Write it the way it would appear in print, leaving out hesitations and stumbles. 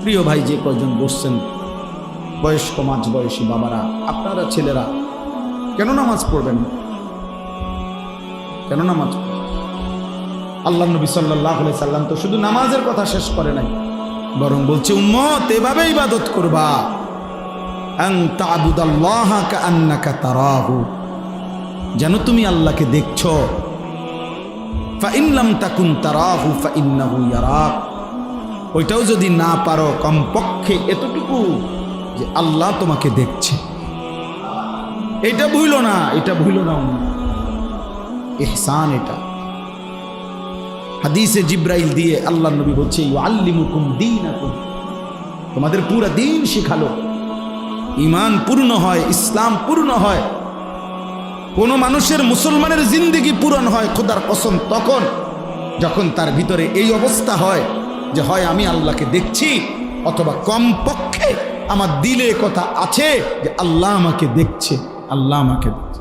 প্রিয় ভাই যে কয়জন বসছেন, বয়স্ক মাঝ বয়সী বাবারা, আপনারা ছেলেরা কেন নামাজ পড়বেন? কেন নামাজ পড়বেন? আল্লাহ নবী সাল্লাল্লাহু আলাইহি সাল্লাম তো শুধু নামাজের কথা শেষ করে নাই, বরং বলছে উম্মত এভাবে ইবাদত করবা, আন তা'বুদাল্লাহা কাআন্নাকা তারাহু, যেন তুমি আল্লাহকে দেখছো। ফাইন লাম তাকুন তারাহু ফাইন্নাহু ইয়ারাক, ওইটাও যদি না পারো কমপক্ষে এতটুকু যে আল্লাহ তোমাকে দেখছে, এটা ভুলো না, এটা ভুলো না। ইহসান এটা। হাদিসে জিব্রাইল দিয়ে আল্লাহ নবী বলছে ইউআল্লিমুকুম দীনাকুম, তোমাদের পুরো দিন শিখালো। ঈমান পূর্ণ হয়, ইসলাম পূর্ণ হয়, কোন মানুষের মুসলমানের জিন্দেগি পূরণ হয় খোদার কসম তখন যখন তার ভিতরে এই অবস্থা হয় যে হয় আমি আল্লাহকে দেখছি, অথবা কমপক্ষে আমার দিলে কথা আছে যে আল্লাহ আমাকে দেখছে, আল্লাহ আমাকে দেখছে।